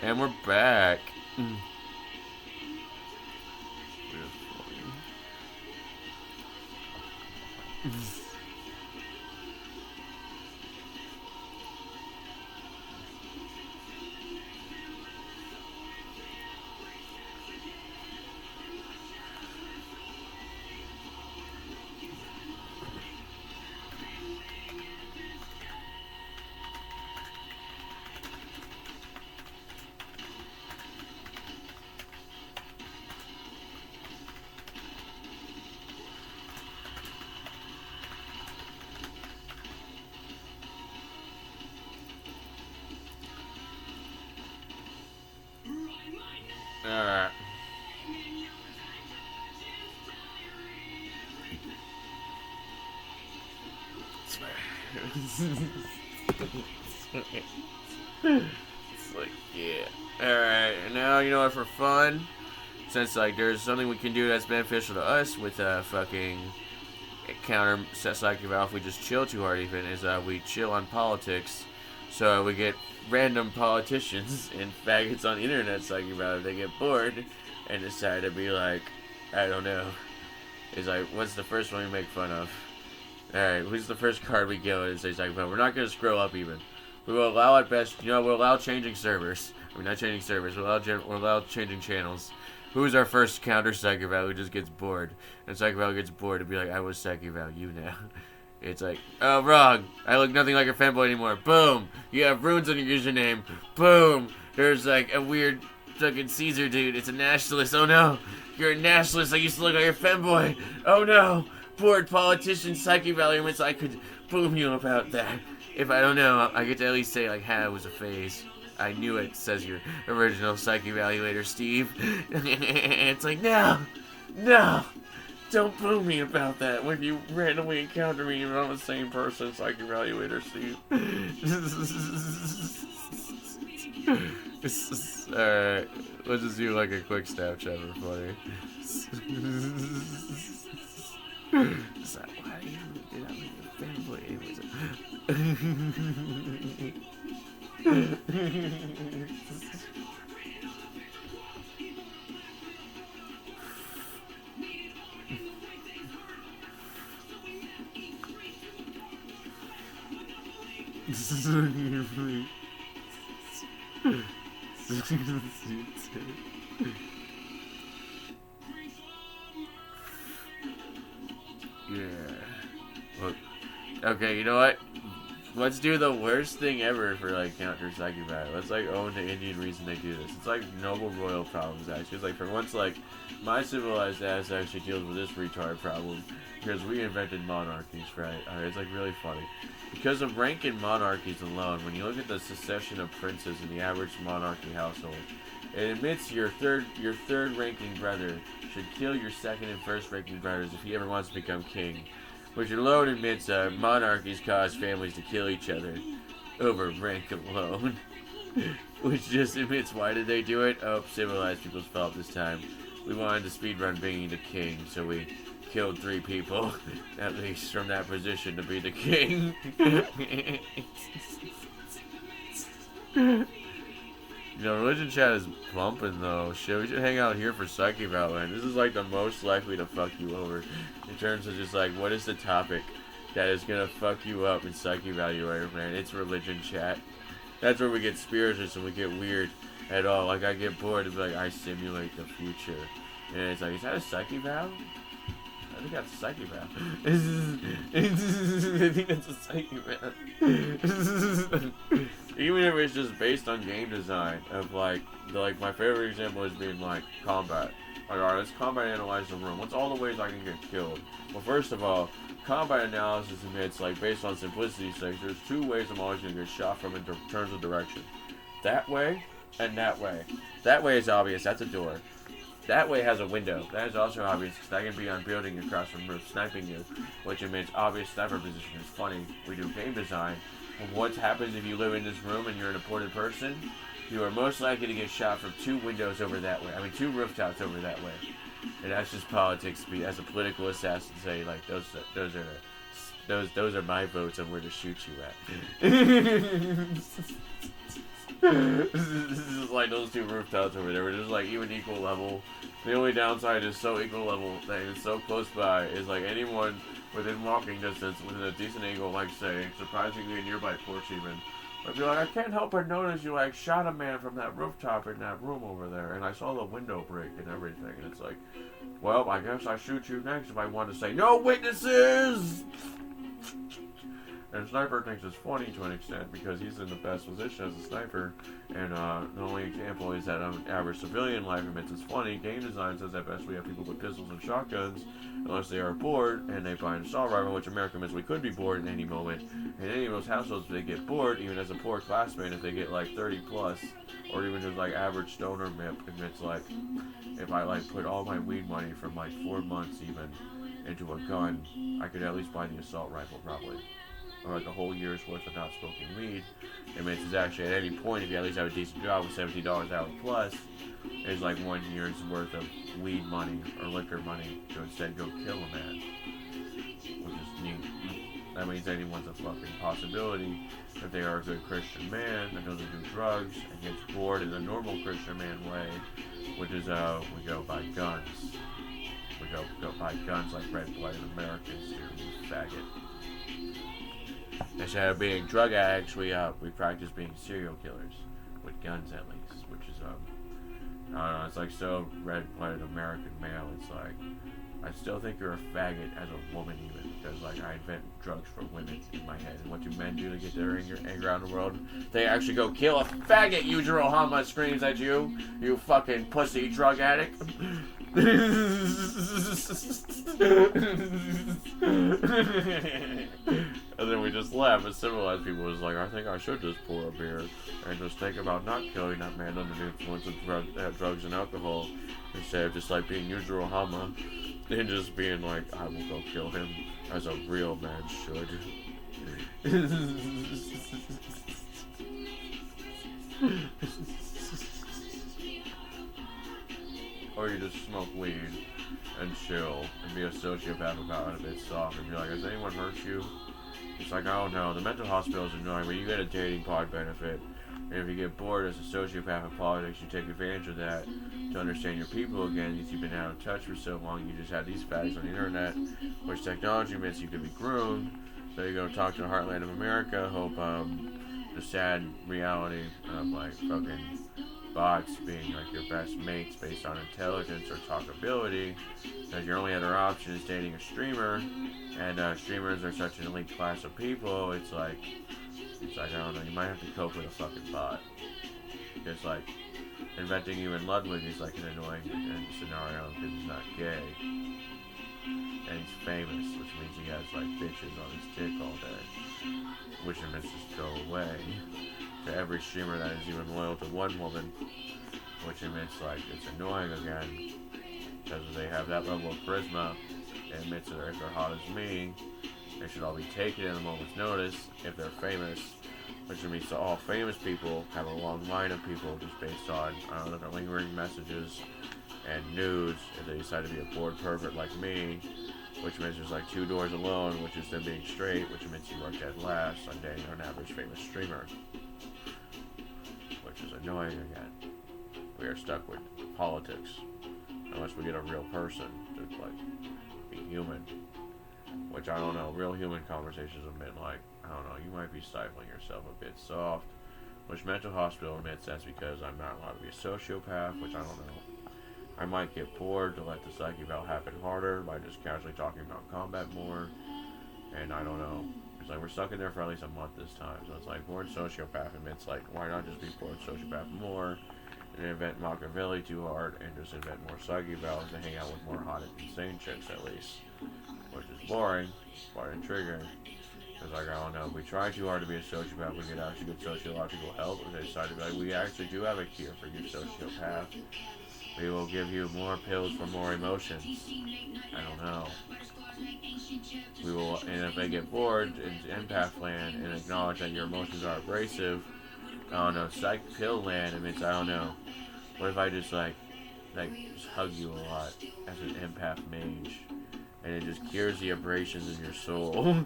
And we're back. Alright. It's like, yeah. Alright, and now, you know what, for fun, since, like, there's something we can do that's beneficial to us with, fucking counter psychic valve if we just chill too hard even, is, we chill on politics. So we get random politicians and faggots on the internet psychic valve. They get bored and decide to be like, I don't know. It's like, what's the first one we make fun of? Alright, who's the first card we go and say psychic valve? We're not going to scroll up even. We will allow at best, you know, we'll allow changing servers. I mean, not changing servers, we'll allow changing channels. Who's our first counter Psychic Val who just gets bored? And Psychic Val gets bored to be like, I was Psychic Val, you now. It's like, oh, wrong. I look nothing like a fanboy anymore. Boom. You have runes on your username. Boom. There's like a weird fucking Caesar dude. It's a nationalist. Oh no. You're a nationalist. I used to look like a fanboy. Oh no. Bored politician Psychic Val arguments. I could boom you about that. If I don't know, I get to at least say like, it was a phase. I knew it, says your original psych evaluator, Steve. It's like, no, don't boo me about that when you randomly encounter me and I'm the same person, psych evaluator, Steve. Alright, let's just do like a quick Snapchat for funny. It's like, why do you do that with your family? Yeah. Look. Okay, you know what? Let's do the worst thing ever for like counter psychic battle. Let's like own the Indian reason they do this. It's like noble royal problems actually. It's like for once like my civilized ass actually deals with this retard problem because we invented monarchies, right? Alright, it's like really funny. Because of rank in monarchies alone, when you look at the succession of princes in the average monarchy household, it admits your third ranking brother should kill your second and first ranking brothers if he ever wants to become king. Which alone admits monarchies cause families to kill each other over rank alone. Which just admits why did they do it? Oh, civilized people's fault this time. We wanted to speedrun being the king, so we killed 3 people, at least from that position to be the king. You know, religion chat is bumping though. Shit, we should hang out here for Psych Eval, man. This is like the most likely to fuck you over. In terms of just like, what is the topic that is gonna fuck you up in Psych Evaluator, man? It's religion chat. That's where we get spirituous and we get weird at all. Like, I get bored and be like, I simulate the future. And it's like, is that a Psych Eval? I think that's a Psych Eval. I think that's a Psych Eval. Even if it's just based on game design, of like my favorite example is being like combat. Like, alright, let's combat analyze the room. What's all the ways I can get killed? Well, first of all, combat analysis admits, like, based on simplicity's sake, there's 2 ways I'm always gonna get shot from in terms of direction. That way and that way. That way is obvious. That's a door. That way has a window. That is also obvious because I can be on building across from roof sniping you, which admits obvious sniper position. It's funny. We do game design. And what happens if you live in this room and you're an important person? You are most likely to get shot from 2 windows over that way. I mean, 2 rooftops over that way. And that's just politics. As a political assassin, say like those are my votes on where to shoot you at. This is like like those two rooftops over there were just like even equal level. The only downside is so equal level that it's so close by is like anyone within walking distance within a decent angle, like say surprisingly a nearby porch even. I'd be like, I can't help but notice you like shot a man from that rooftop in that room over there, and I saw the window break and everything. And it's like, well, I guess I shoot you next if I want to say no witnesses. And Sniper thinks it's funny to an extent because he's in the best position as a sniper. And the only example is that average civilian life admits it's funny. Game design says at best we have people with pistols and shotguns unless they are bored and they buy an assault rifle, which America admits we could be bored in any moment. In any of those households, if they get bored, even as a poor classmate, if they get like 30 plus, or even just like average stoner MIP, admits like if I like put all my weed money from like 4 months even into a gun, I could at least buy the assault rifle probably. Or like a whole year's worth of not smoking weed. It means it's actually at any point, if you at least have a decent job with $70 hour plus, it's like 1 year's worth of weed money or liquor money to instead go kill a man. Which is neat. That means anyone's a fucking possibility if they are a good Christian man that doesn't do drugs and gets bored in the normal Christian man way, which is we go buy guns. We go buy guns like red-blooded Americans do, you faggot. Instead of being drug addicts, we practice being serial killers with guns at least, which is I don't know. It's like so red-blooded American male. It's like I still think you're a faggot as a woman even because like I invent drugs for women in my head. And what do men do to get their anger out in the world? They actually go kill a faggot. Yujiro Hama screams at you, you fucking pussy drug addict. And then we just laugh and civilized people was like, I think I should just pour a beer and just think about not killing that man under the influence of drugs and alcohol instead of just like being Yujiro Hama and just being like, I will go kill him as a real man should. Or you just smoke weed and chill and be a sociopath about it a bit soft and be like, has anyone hurt you? It's like, I don't know, the mental hospital is annoying, but you get a dating pod benefit. And if you get bored as a sociopath in politics, you take advantage of that to understand your people again, because you've been out of touch for so long, you just have these fags on the internet, which technology means you could be groomed. So you go talk to the heartland of America, hope the sad reality of like fucking bots being like your best mates based on intelligence or talkability, because your only other option is dating a streamer, and streamers are such an elite class of people. It's like I don't know, you might have to cope with a fucking bot. Because like inventing you in Ludwig is like an annoying scenario because he's not gay and he's famous, which means he has like bitches on his dick all day, which means just go away. To every streamer that is even loyal to one woman, which admits like it's annoying again because they have that level of charisma and admits that if they're hot as me, they should all be taken in a moment's notice if they're famous, which means to all famous people have a long line of people just based on their lingering messages and nudes if they decide to be a bored pervert like me, which means there's like 2 doors alone, which is them being straight, which means you work at last on dating an average famous streamer. Which is annoying again. We are stuck with politics unless we get a real person to like be human. Which I don't know, real human conversations have been like, I don't know, you might be stifling yourself a bit soft. Which mental hospital admits that's because I'm not allowed to be a sociopath, which I don't know. I might get bored to let the psyche eval happen harder by just casually talking about combat more. And I don't know. It's like we're stuck in there for at least a month this time. So it's like bored sociopath admits like, why not just be bored sociopath more and invent Machiavelli too hard and just invent more psyche evals to hang out with more hot and insane chicks at least. Which is boring, but intriguing. Because like, I don't know, if we try too hard to be a sociopath, we get actually good sociological help. If they decide to be like, we actually do have a cure for you sociopath. We will give you more pills for more emotions. I don't know. We will, and if they get bored in empath land and acknowledge that your emotions are abrasive, I don't know, psych pill land, I don't know. What if I just like just hug you a lot as an empath mage and it just cures the abrasions in your soul.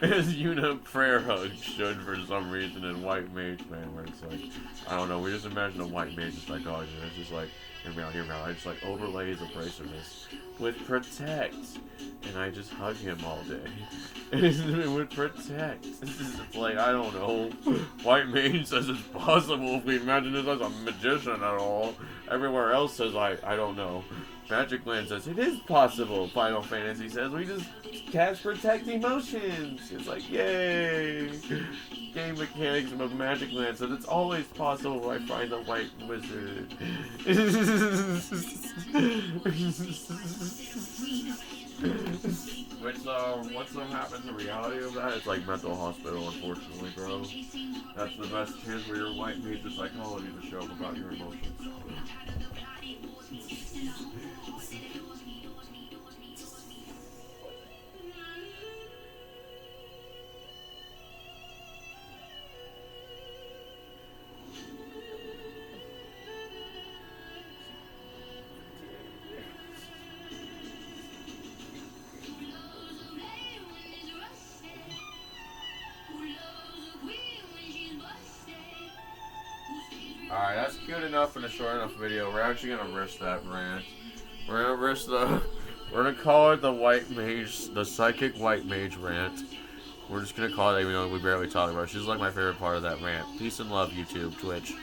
As Yuna prayer hug should for some reason in White Mage Man, where it's like, I don't know, we just imagine a White Mage psychology, and it's just like, hear me out, I just like overlay his abrasiveness with Protect, and I just hug him all day. With Protect. It's like, I don't know, White Mage says it's possible if we imagine this as a magician at all. Everywhere else says, I don't know. Magic Land says, it is possible. Final Fantasy says, we just cast Protect Emotions. It's like, yay. Game mechanics of Magic Land says, it's always possible if I find the White Wizard. What's happens in reality of that? It's like mental hospital, unfortunately, bro. That's the best chance for your White Mage psychology to show up about your emotions. Alright, that's good enough in a short enough video. We're actually gonna risk that rant. We're gonna call it the White Mage, the Psychic White Mage rant. We're just gonna call it, even though we barely talked about it. She's like my favorite part of that rant. Peace and love, YouTube, Twitch.